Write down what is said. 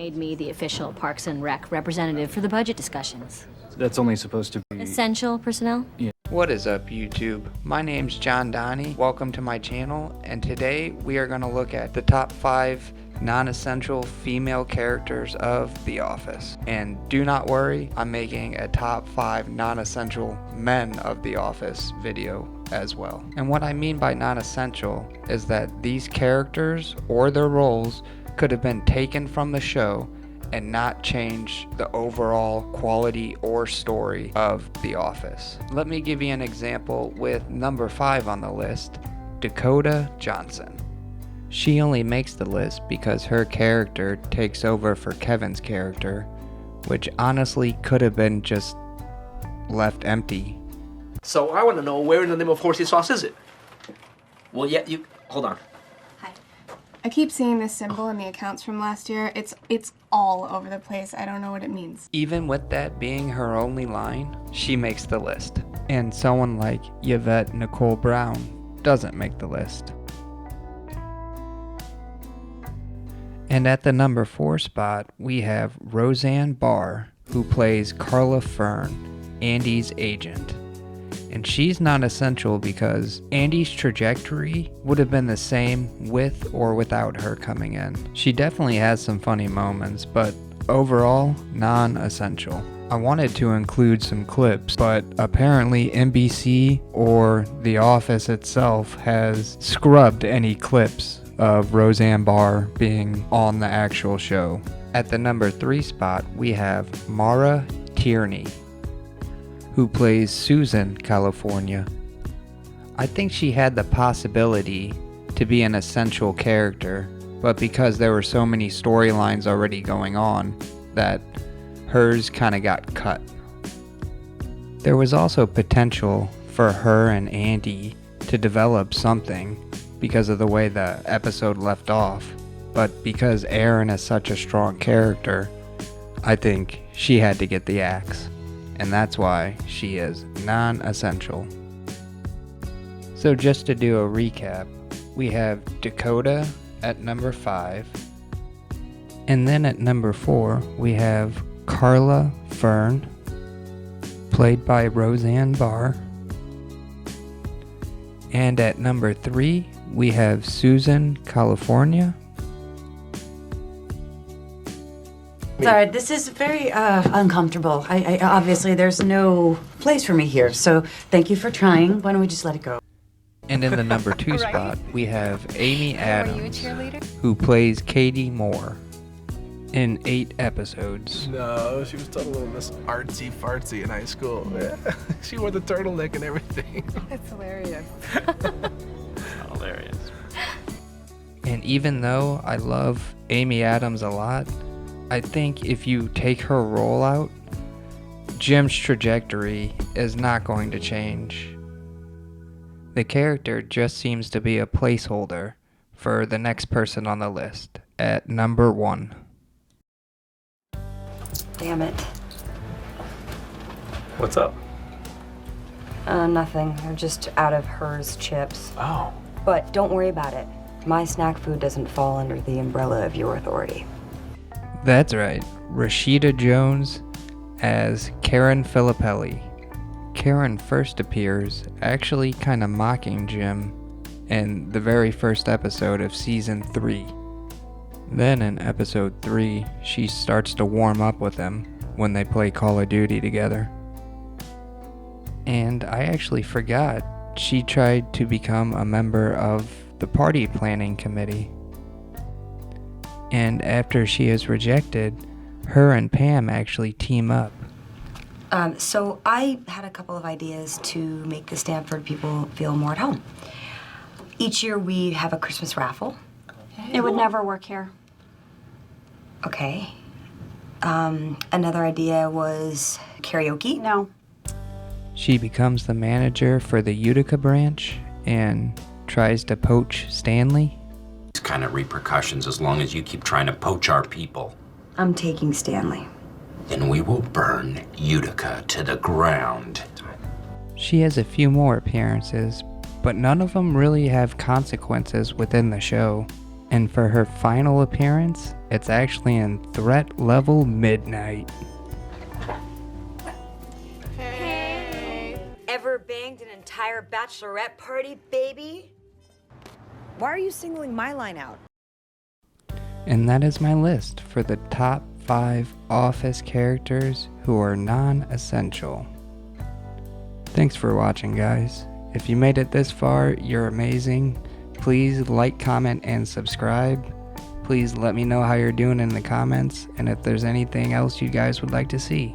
made me the official Parks and Rec representative for the budget discussions. That's only supposed to be... Essential personnel? Yeah. What is up, YouTube? My name's John Donnie. Welcome to my channel, and today we are going to look at the top 5 non-essential female characters of The Office. And do not worry, I'm making a top 5 non-essential men of The Office video as well. And what I mean by non-essential is that these characters or their roles could have been taken from the show and not change the overall quality or story of The Office. Let me give you an example with number 5 on the list, Dakota Johnson. She only makes the list because her character takes over for Kevin's character, which honestly could have been just left empty. So I want to know, where in the name of horsey sauce is it? Well, yeah, hold on. I keep seeing this symbol in the accounts from last year. It's all over the place. I don't know what it means. Even with that being her only line, she makes the list. And someone like Yvette Nicole Brown doesn't make the list. And at the number 4 spot, we have Roseanne Barr, who plays Carla Fern, Andy's agent. And she's not essential because Andy's trajectory would have been the same with or without her coming in. She definitely has some funny moments, but overall, non-essential. I wanted to include some clips, but apparently NBC or The Office itself has scrubbed any clips of Roseanne Barr being on the actual show. At the number 3 spot, we have Maura Tierney, who plays Susan California. I think she had the possibility to be an essential character, but because there were so many storylines already going on, that hers kind of got cut. There was also potential for her and Andy to develop something because of the way the episode left off, but because Erin is such a strong character, I think she had to get the axe. And that's why she is non-essential. So just to do a recap, we have Dakota at number 5. And then at number 4, we have Carla Fern, played by Roseanne Barr. And at number 3, we have Susan California. Sorry, this is very uncomfortable. I obviously there's no place for me here, so thank you for trying. Why don't we just let it go? And in the number 2 spot, we have Amy Adams, who plays Katie Moore in 8 episoades. No, she was totally Miss Artsy Fartsy in high school. She wore the turtleneck and everything. It's hilarious. Hilarious. And even though I love Amy Adams a lot, I think if you take her role out, Jim's trajectory is not going to change. The character just seems to be a placeholder for the next person on the list at number 1. Damn it. What's up? Nothing. I'm just out of hers chips. Oh. But don't worry about it. My snack food doesn't fall under the umbrella of your authority. That's right, Rashida Jones as Karen Filippelli. Karen first appears actually kind of mocking Jim in the very first episode of season 3. Then in episode 3, she starts to warm up with him when they play Call of Duty together. And I actually forgot she tried to become a member of the party planning committee. And after she is rejected, her and Pam actually team up. So I had a couple of ideas to make the Stanford people feel more at home. Each year we have a Christmas raffle. It would never work here. Okay. Another idea was karaoke. No. She becomes the manager for the Utica branch and tries to poach Stanley. Kind of repercussions as long as you keep trying to poach our people. I'm taking Stanley. Then we will burn Utica to the ground. She has a few more appearances, but none of them really have consequences within the show. And for her final appearance, it's actually in Threat Level Midnight. Ever banged an entire bachelorette party, baby? Why are you singling my line out? And that is my list for the top 5 Office characters who are non-essential. Thanks for watching, guys. If you made it this far, you're amazing. Please like, comment, and subscribe. Please let me know how you're doing in the comments and if there's anything else you guys would like to see.